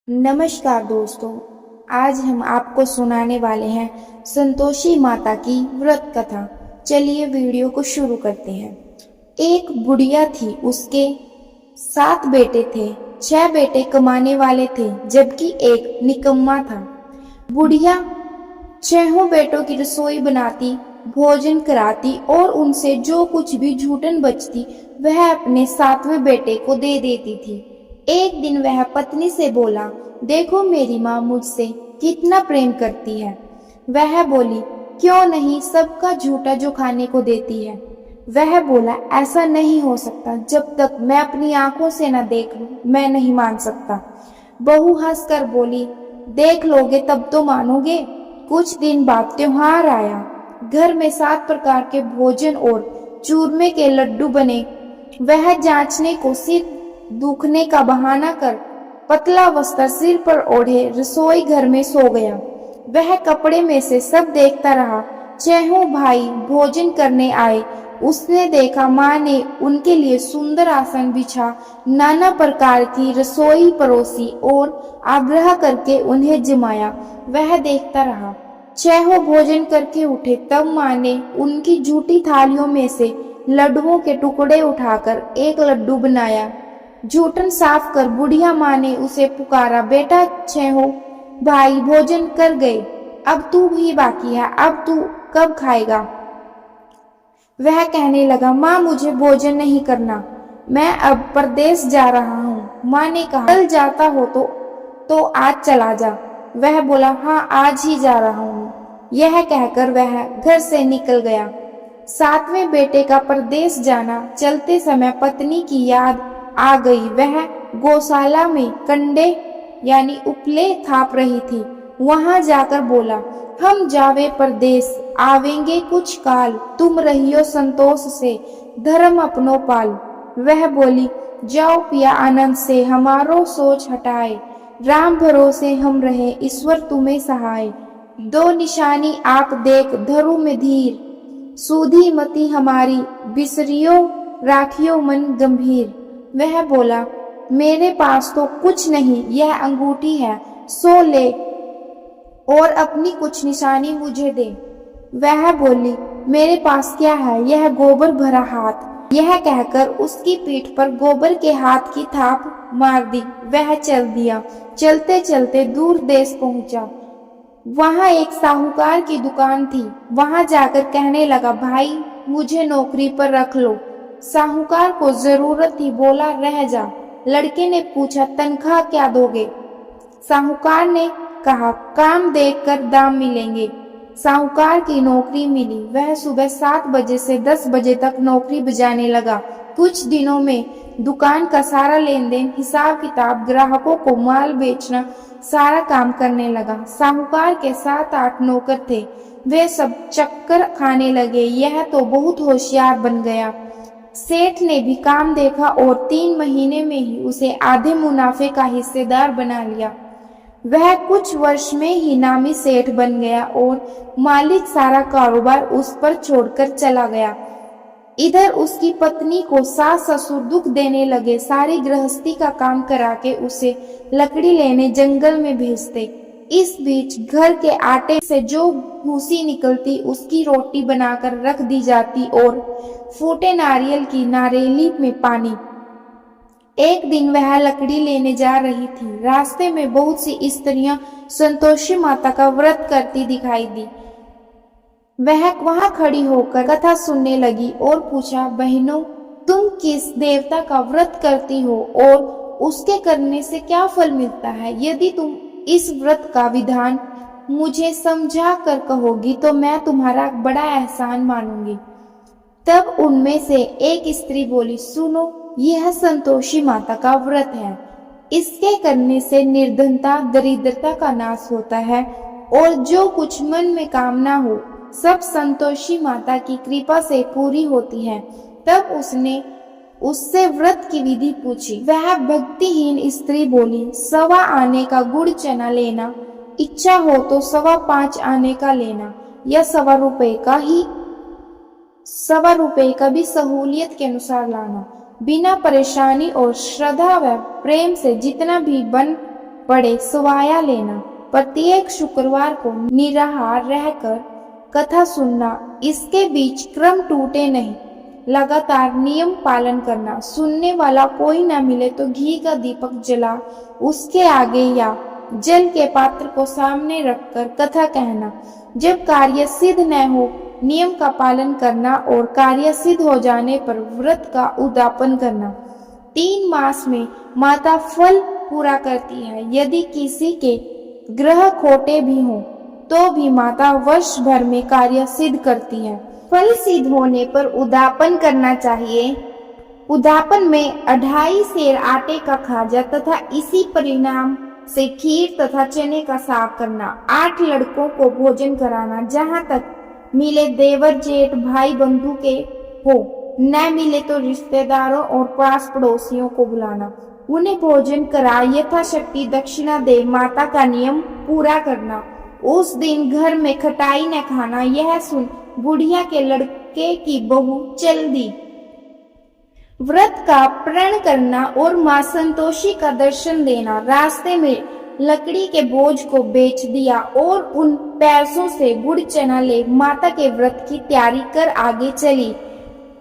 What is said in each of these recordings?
नमस्कार दोस्तों। आज हम आपको सुनाने वाले हैं संतोषी माता की व्रत कथा। चलिए वीडियो को शुरू करते हैं। एक बुढ़िया थी, उसके 7 बेटे थे। 6 बेटे कमाने वाले थे जबकि एक निकम्मा था। बुढ़िया 6 बेटों की रसोई बनाती, भोजन कराती और उनसे जो कुछ भी झूठन बचती वह अपने 7वें बेटे को दे देती थी। एक दिन वह पत्नी से बोला, देखो मेरी माँ मुझसे कितना प्रेम करती है। वह बोली, क्यों नहीं, सबका झूठा जो खाने को देती है। वह बोला, ऐसा नहीं हो सकता, जब तक मैं अपनी आंखों से न देख लूं मैं नहीं मान सकता। बहू हंसकर बोली, देख लोगे तब तो मानोगे। कुछ दिन बाद त्योहार आया। घर में 7 प्रकार के भोजन और चूरमे के लड्डू बने। वह जांचने को सिर दुखने का बहाना कर पतला वस्त्र सिर पर ओढ़े रसोई घर में सो गया। वह कपड़े में से सब देखता रहा। 6 भाई भोजन करने आए। उसने देखा माँ ने उनके लिए सुंदर आसन बिछा, नाना प्रकार की रसोई परोसी और आग्रह करके उन्हें जमाया। वह देखता रहा। 6 भोजन करके उठे तब माँ ने उनकी झूठी थालियों में से लड्डुओं के टुकड़े उठाकर एक लड्डू बनाया। जूठन साफ कर बुढ़िया माँ ने उसे पुकारा, बेटा 6 भाई भोजन कर गए, अब तू ही बाकी है, अब तू कब खाएगा। वह कहने लगा, माँ मुझे भोजन नहीं करना, मैं अब परदेश जा रहा हूँ। माँ ने कहा, कल जाता हो तो आज चला जा। वह बोला, हाँ आज ही जा रहा हूँ। यह कहकर वह घर से निकल गया। 7वें बेटे का परदेश जाना, चलते समय पत्नी की याद आ गई। वह गौशाला में कंडे यानी उपले थाप रही थी। वहां जाकर बोला, हम जावे परदेश, आवेंगे कुछ काल, तुम रहियो संतोष से, धर्म अपनो पाल। वह बोली, जाओ पिया आनंद से, हमारो सोच हटाए, राम भरोसे हम रहे, ईश्वर तुम्हें सहाय। 2 निशानी आप देख, धरु में धीर, सूधी मति हमारी, बिसरियो राखियो मन गंभीर। वह बोला, मेरे पास तो कुछ नहीं, यह अंगूठी है, सो ले और अपनी कुछ निशानी मुझे दे। वह बोली, मेरे पास क्या है, यह गोबर भरा हाथ। यह कहकर उसकी पीठ पर गोबर के हाथ की थाप मार दी। वह चल दिया। चलते चलते दूर देश पहुंचा। वहां एक साहूकार की दुकान थी। वहां जाकर कहने लगा, भाई मुझे नौकरी पर रख लो। साहूकार को जरूरत थी, बोला, रह जा। लड़के ने पूछा, तनख्वाह क्या दोगे। साहूकार ने कहा, काम देखकर दाम मिलेंगे। साहूकार की नौकरी मिली। वह सुबह 7 बजे से 10 बजे तक नौकरी बजाने लगा। कुछ दिनों में दुकान का सारा लेन देन, हिसाब किताब, ग्राहकों को माल बेचना, सारा काम करने लगा। साहूकार के 7-8 नौकर थे। वे सब चक्कर खाने लगे। यह तो बहुत होशियार बन गया। सेठ ने भी काम देखा और 3 महीने में ही उसे आधे मुनाफे का हिस्सेदार बना लिया। वह कुछ वर्ष में ही नामी सेठ बन गया और मालिक सारा कारोबार उस पर छोड़कर चला गया। इधर उसकी पत्नी को सास ससुर दुख देने लगे। सारी गृहस्थी का काम करा के उसे लकड़ी लेने जंगल में भेजते। इस बीच घर के आटे से जो भूसी निकलती उसकी रोटी बनाकर रख दी जाती और फूटे नारियल की नारेली में पानी। एक दिन वह लकड़ी लेने जा रही थी। रास्ते में बहुत सी स्त्रियां संतोषी माता का व्रत करती दिखाई दी। वह वहां खड़ी होकर कथा सुनने लगी और पूछा, बहनों तुम किस देवता का व्रत करती हो और उसके करने से क्या फल मिलता है। यदि तुम इस व्रत का विधान मुझे समझा कर कहोगी तो मैं तुम्हारा बड़ा एहसान मानूंगी। तब उनमें से एक स्त्री बोली, सुनो, यह संतोषी माता का व्रत है। इसके करने से निर्धनता दरिद्रता का नाश होता है और जो कुछ मन में कामना हो सब संतोषी माता की कृपा से पूरी होती है। तब उसने उससे व्रत की विधि पूछी। वह भक्तिहीन स्त्री बोली, 1.25 आने का गुड़ चना लेना, इच्छा हो तो 5.25 आने का लेना, या 1.25 रुपए का ही 1.25 रुपए का भी सहूलियत के अनुसार लाना। बिना परेशानी और श्रद्धा व प्रेम से जितना भी बन पड़े सवाया लेना, प्रत्येक शुक्रवार को निराहार रहकर कथा सुनना, इसके बीच क्रम टूटे नहीं, लगातार नियम पालन करना, सुनने वाला कोई न मिले तो घी का दीपक जला उसके आगे या जल के पात्र को सामने रखकर कथा कहना, जब कार्य सिद्ध न हो नियम का पालन करना और कार्य सिद्ध हो जाने पर व्रत का उद्यापन करना। 3 मास में माता फल पूरा करती है। यदि किसी के ग्रह खोटे भी हों तो भी माता वर्ष भर में कार्य सिद्ध करती है। फल सिद्ध होने पर उद्यापन करना चाहिए। उद्यापन में 2.5 सेर आटे का खाजा तथा इसी परिणाम से खीर तथा चने का साग करना, 8 लड़कों को भोजन कराना, जहाँ तक मिले देवर जेठ भाई बंधु के हो, न मिले तो रिश्तेदारों और पास पड़ोसियों को बुलाना, उन्हें भोजन करा यथाशक्ति दक्षिणा दे माता का नियम पूरा करना। उस दिन घर में खटाई न खाना। यह सुन बुढ़िया के लड़के की बहू चल दी। व्रत का प्रण करना और मां संतोषी का दर्शन देना। रास्ते में लकड़ी के बोझ को बेच दिया और उन पैसों से गुड़ चना ले माता के व्रत की तैयारी कर आगे चली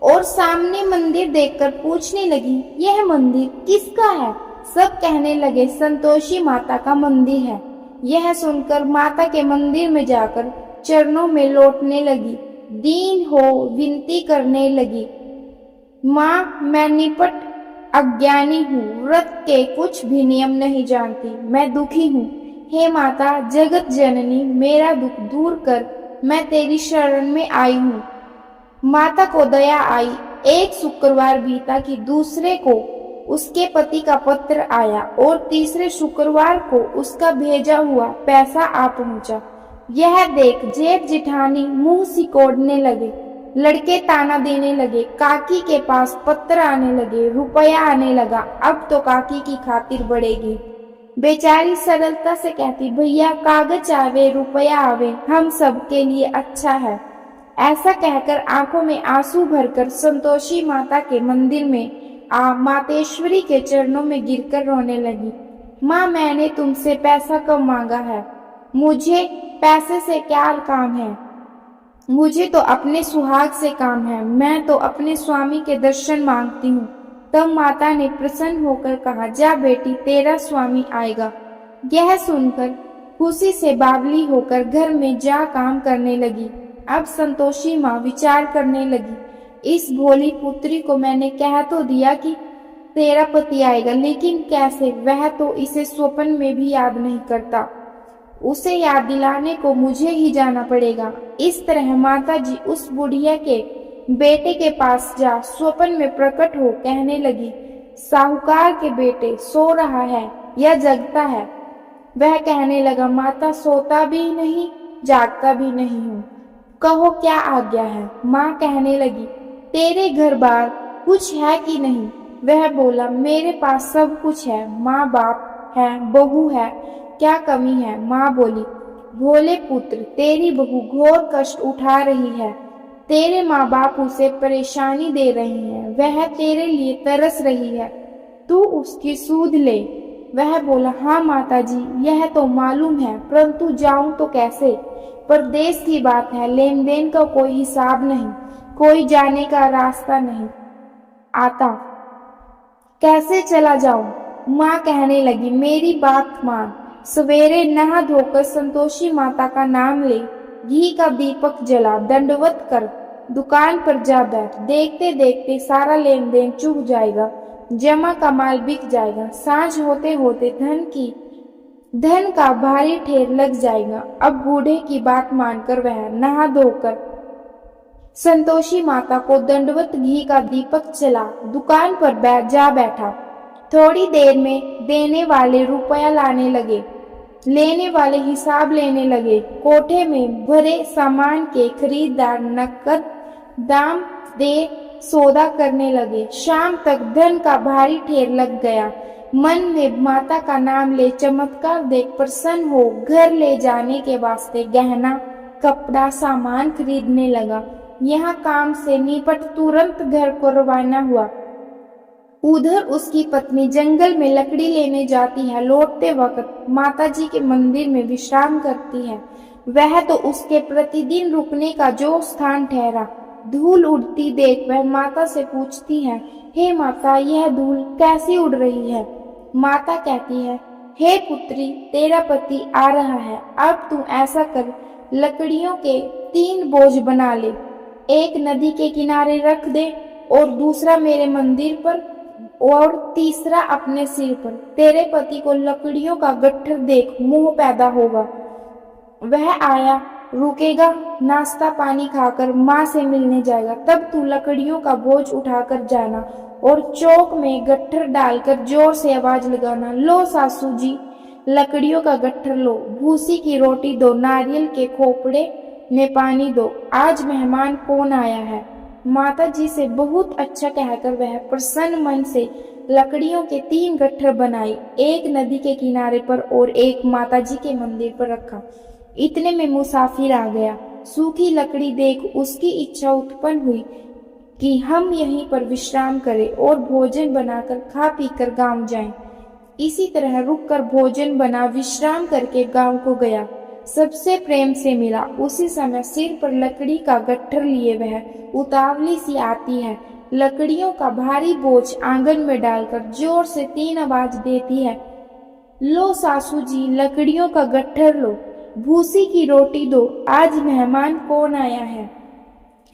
और सामने मंदिर देखकर पूछने लगी, यह मंदिर किसका है? सब कहने लगे, संतोषी माता का मंदिर है। यह सुनकर माता के मंदिर में जाकर चरणों में लौटने लगी, दीन हो विनती करने लगी, माँ मैं निपट अज्ञानी हूँ, व्रत के कुछ भी नियम नहीं जानती, मैं दुखी हूँ। हे माता जगत जननी, मेरा दुख दूर कर, मैं तेरी शरण में आई हूँ। माता को दया आई। एक शुक्रवार बीता कि दूसरे को उसके पति का पत्र आया और तीसरे शुक्रवार को उसका भेजा हुआ पैसा आ पहुंचा। यह देख जेठ जिठानी मुंह सिकोड़ने लगे, लड़के ताना देने लगे, काकी के पास पत्र आने लगे, रुपया आने लगा, अब तो काकी की खातिर बढ़ेगी। बेचारी सरलता से कहती, भैया कागज आवे रुपया आवे, हम सब के लिए अच्छा है। ऐसा कहकर आंखों में आंसू भरकर संतोषी माता के मंदिर में मातेश्वरी के चरणों में गिरकर रोने लगी। माँ मैंने तुमसे पैसा कम मांगा है, मुझे पैसे से क्या काम है, मुझे तो अपने सुहाग से काम है, मैं तो अपने स्वामी के दर्शन मांगती हूँ। तब माता ने प्रसन्न होकर कहा, जा बेटी तेरा स्वामी आएगा। यह सुनकर खुशी से बावली होकर घर में जा काम करने लगी। अब संतोषी माँ विचार करने लगी, इस भोली पुत्री को मैंने कह तो दिया कि तेरा पति आएगा, लेकिन कैसे? वह तो इसे स्वप्न में भी याद नहीं करता, उसे याद दिलाने को मुझे ही जाना पड़ेगा। इस तरह माता जी उस बुढ़िया के बेटे के पास जा स्वप्न में प्रकट हो कहने लगी, साहूकार के बेटे सो रहा है या जगता है? वह कहने लगा, माता सोता भी नहीं जागता भी नहीं हूँ, कहो क्या आज्ञा है? माँ कहने लगी, तेरे घर बार कुछ है कि नहीं? वह बोला, मेरे पास सब कुछ है, माँ बाप है, बहू है, क्या कमी है? माँ बोली, भोले पुत्र तेरी बहू घोर कष्ट उठा रही है, तेरे माँ बाप उसे परेशानी दे रही हैं, वह तेरे लिए तरस रही है, तू उसकी सूध ले। वह बोला, हाँ माता जी यह तो मालूम है, परंतु जाऊं तो कैसे? परदेश की बात है, लेन देन का कोई हिसाब नहीं, कोई जाने का रास्ता नहीं आता, कैसे चला जाऊं? माँ कहने लगी, मेरी बात मान, सवेरे नहा धोकर संतोषी माता का नाम ले, घी का दीपक जला, दंडवत कर, दुकान पर जा बैठ, देखते देखते सारा लेन देन चूक जाएगा, जमा का माल बिक जाएगा, सांझ होते होते धन का भारी ढेर लग जाएगा। अब बूढ़े की बात मानकर वह नहा धोकर संतोषी माता को दंडवत घी का दीपक चला, दुकान पर जा बैठा। थोड़ी देर में देने वाले रुपया लाने लगे, लेने वाले हिसाब लेने लगे। कोठे में भरे सामान के खरीदार नकद दाम दे सौदा करने लगे। शाम तक धन का भारी ढेर लग गया। मन में माता का नाम ले चमत्कार देख प्रसन्न हो घर ले जाने के वास्ते गहना कपड़ा सामान खरीदने लगा। यहाँ काम से निपट तुरंत घर को रवाना हुआ। उधर उसकी पत्नी जंगल में लकड़ी लेने जाती है। लौटते वक्त माताजी के मंदिर में विश्राम करती है। वह तो उसके प्रतिदिन रुकने का जो स्थान ठहरा। धूल उड़ती देख वह माता से पूछती है, हे माता, यह धूल कैसी उड़ रही है? माता कहती है, हे पुत्री, तेरा पति आ रहा है। अब तू ऐसा कर, लकड़ियों के 3 बोझ बना ले। एक नदी के किनारे रख दे और दूसरा मेरे मंदिर पर और तीसरा अपने सिर पर। तेरे पति को लकड़ियों का गट्ठर देख मोह पैदा होगा। वह आया, रुकेगा, नाश्ता पानी खाकर माँ से मिलने जाएगा। तब तू लकड़ियों का बोझ उठाकर जाना और चौक में गट्ठर डालकर जोर से आवाज लगाना, लो सासू जी, लकड़ियों का गट्ठर लो, भूसी की रोटी दो, नारियल के खोपड़े में पानी दो, आज मेहमान कौन आया है। माता जी से बहुत अच्छा कहकर वह प्रसन्न मन से लकड़ियों के 3 गट्ठर बनाए। एक नदी के किनारे पर और एक माता जी के मंदिर पर रखा। इतने में मुसाफिर आ गया। सूखी लकड़ी देख उसकी इच्छा उत्पन्न हुई कि हम यहीं पर विश्राम करें और भोजन बनाकर खा पीकर गांव जाएं। इसी तरह रुककर भोजन बना विश्राम करके गांव को गया। सबसे प्रेम से मिला। उसी समय सिर पर लकड़ी का गट्ठर लिए वह उतावली सी आती है। लकड़ियों का भारी बोझ आंगन में डालकर जोर से 3 आवाज देती है, लो सासू जी, लकड़ियों का गट्ठर लो, भूसी की रोटी दो, आज मेहमान कौन आया है।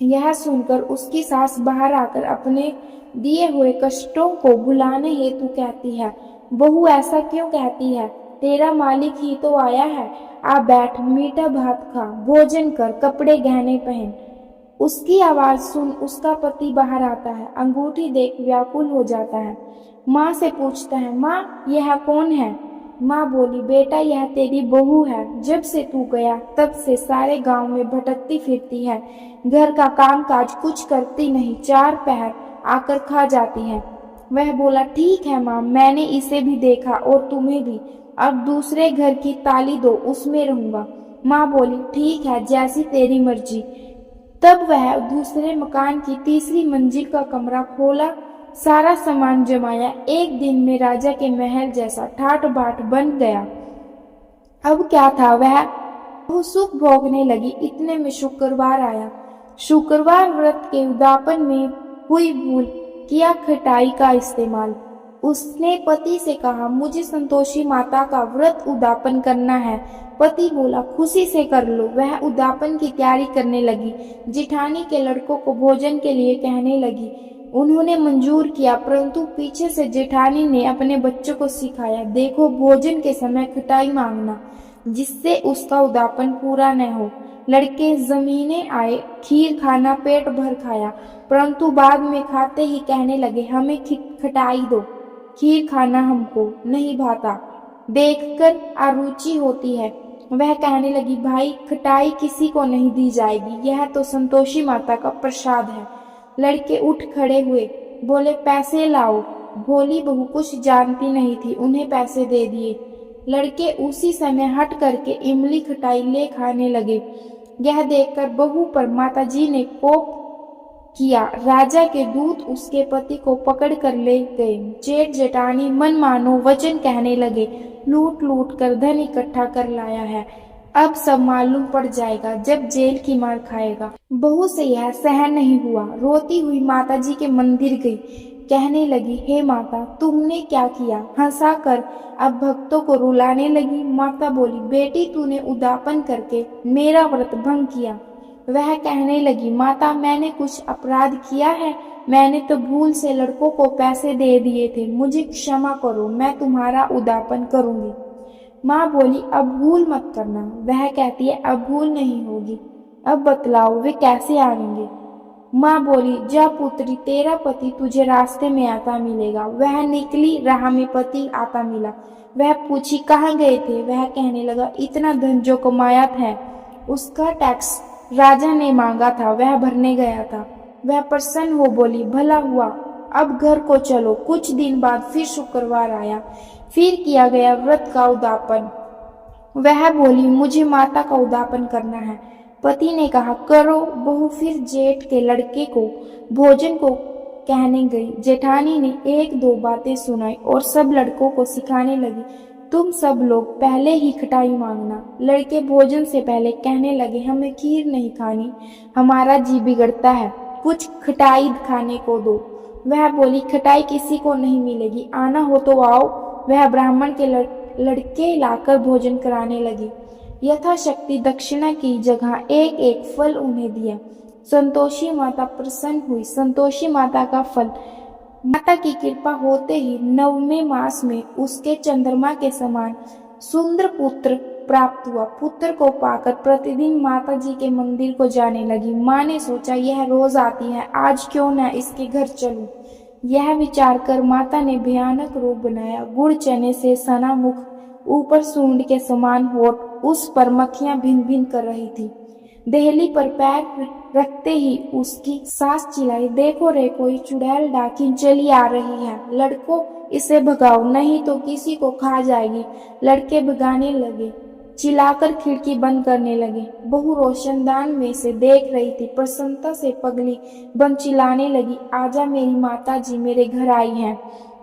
यह सुनकर उसकी सास बाहर आकर अपने दिए हुए कष्टों को भुलाने हेतु कहती है, बहू ऐसा क्यों कहती है, तेरा मालिक ही तो आया है। आ बैठ, मीठा भात खा, भोजन कर, कपड़े गहने पहन। उसकी आवाज सुन उसका पति बाहर आता है। अंगूठी देख व्याकुल हो जाता है। माँ से पूछता है, माँ, यह कौन है? माँ बोली, बेटा, यह तेरी बहू है। जब से तू गया तब से सारे गांव में भटकती फिरती है। घर का काम काज कुछ करती नहीं, 4 पहर आकर खा जाती है। वह बोला, ठीक है माँ, मैंने इसे भी देखा और तुम्हें भी। अब दूसरे घर की ताली दो, उसमें रहूंगा। माँ बोली, ठीक है, जैसी तेरी मर्जी। तब वह दूसरे मकान की तीसरी मंजिल का कमरा खोला, सारा सामान जमाया। एक दिन में राजा के महल जैसा ठाट बाट बन गया। अब क्या था, वह सुख भोगने लगी। इतने में शुक्रवार आया। शुक्रवार व्रत के उद्यापन में हुई भूल किया खटाई का इस्तेमाल। उसने पति से कहा, मुझे संतोषी माता का व्रत उद्यापन करना है। पति बोला, खुशी से कर लो। वह उद्यापन की तैयारी करने लगी। जिठानी के लड़कों को भोजन के लिए कहने लगी। उन्होंने मंजूर किया, परंतु पीछे से जेठानी ने अपने बच्चों को सिखाया, देखो, भोजन के समय खटाई मांगना, जिससे उसका उद्यापन पूरा न हो। लड़के जमीने आए, खीर खाना पेट भर खाया, परंतु बाद में खाते ही कहने लगे, हमें खटाई दो, खीर खाना हमको नहीं भाता। देखकर अरुचि होती है। वह कहने लगी, भाई, खटाई किसी को नहीं दी जाएगी, यह तो संतोषी माता का प्रसाद है। लड़के उठ खड़े हुए, बोले, पैसे लाओ। भोली बहू कुछ जानती नहीं थी, उन्हें पैसे दे दिए। लड़के उसी समय हट करके इमली खटाई ले खाने लगे। यह देखकर बहू पर माताजी ने कोप किया। राजा के दूत उसके पति को पकड़ कर ले गए। जेठ जेठानी मन मानो वचन कहने लगे, लूट लूट कर धन इकट्ठा कर लाया है, अब सब मालूम पड़ जाएगा जब जेल की मार खाएगा। बहू से यह सहन नहीं हुआ। रोती हुई माताजी के मंदिर गई। कहने लगी, हे माता, तुमने क्या किया? हंसा कर अब भक्तों को रुलाने लगी। माता बोली, बेटी, तूने उद्यापन करके मेरा व्रत भंग किया। वह कहने लगी, माता, मैंने कुछ अपराध किया है? मैंने तो भूल से लड़कों को पैसे दे दिए थे, मुझे क्षमा करो, मैं तुम्हारा उद्यापन करूंगी। माँ बोली, अब भूल मत करना। वह कहती है, अब भूल नहीं होगी। अब बतलाओ वे कैसे आएंगे? माँ बोली, जा पुत्री, तेरा पति तुझे रास्ते में आता मिलेगा। वह निकली, राह में पति आता मिला। वह पूछी, कहाँ गए थे? वह कहने लगा, इतना धन जो कमाया है उसका टैक्स राजा ने मांगा था, वह भरने गया था। वह प्रसन्न हो बोली, भला हुआ, अब घर को चलो। कुछ दिन बाद फिर शुक्रवार आया। फिर किया गया व्रत का उद्यापन। वह बोली, मुझे माता का उद्यापन करना है। पति ने कहा, करो। बहू फिर जेठ के लड़के को भोजन को कहने गई। जेठानी ने एक दो बातें सुनाई और सब लड़कों को सिखाने लगी, तुम सब लोग पहले ही खटाई मांगना। लड़के भोजन से पहले कहने लगे, हमें खीर नहीं खानी, हमारा जी बिगड़ता है, कुछ खटाई खाने को दो। वह बोली, खटाई किसी को नहीं मिलेगी, आना हो तो आओ। वह ब्राह्मण के लड़के लाकर भोजन कराने लगी। यथाशक्ति दक्षिणा की जगह एक एक फल उन्हें दिया। संतोषी माता प्रसन्न हुई। संतोषी माता का फल माता की कृपा होते ही 9वें मास में उसके चंद्रमा के समान सुंदर पुत्र प्राप्त हुआ। पुत्र को पाकर प्रतिदिन माता जी के मंदिर को जाने लगी। माँ ने सोचा, यह रोज आती है, आज क्यों न इसके घर चलूं। यह विचार कर माता ने भयानक रूप बनाया। गुड़ चने से सना मुख, ऊपर सूंड के समान होठ, उस पर मक्खियां भिन भिन कर रही थी। देहली पर पैर रखते ही उसकी सास चिल्लाई, देखो रे, कोई चुड़ैल डाकिन चली आ रही है, लड़कों इसे भगाओ, नहीं तो किसी को खा जाएगी। लड़के भगाने लगे, चिल्लाकर खिड़की बंद करने लगे। बहू रोशनदान में से देख रही थी, प्रसन्नता से पगली बन चिल्लाने लगी, आजा मेरी माता जी मेरे घर आई हैं।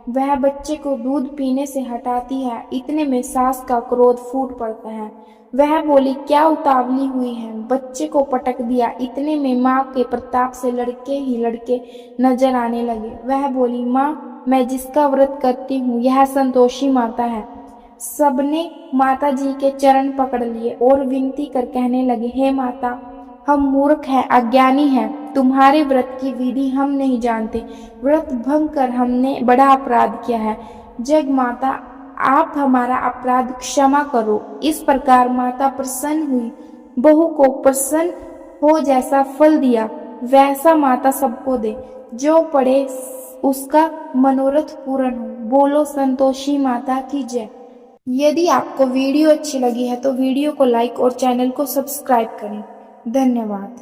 वह बच्चे को दूध पीने से हटाती है, इतने में सास का क्रोध फूट पड़ता है। वह बोली, क्या उतावली हुई है, बच्चे को पटक दिया। इतने में माँ के प्रताप से लड़के ही लड़के नजर आने लगे। वह बोली, माँ, मैं जिसका व्रत करती हूँ यह संतोषी माता है। सबने माता जी के चरण पकड़ लिए और विनती कर कहने लगे, हे माता, हम मूर्ख हैं, अज्ञानी हैं, तुम्हारे व्रत की विधि हम नहीं जानते, व्रत भंग कर हमने बड़ा अपराध किया है। जग माता, आप हमारा अपराध क्षमा करो। इस प्रकार माता प्रसन्न हुई। बहू को प्रसन्न हो जैसा फल दिया वैसा माता सबको दे, जो पढ़े उसका मनोरथ पूर्ण हो। बोलो संतोषी माता की जय। यदि आपको वीडियो अच्छी लगी है तो वीडियो को लाइक और चैनल को सब्सक्राइब करें। धन्यवाद।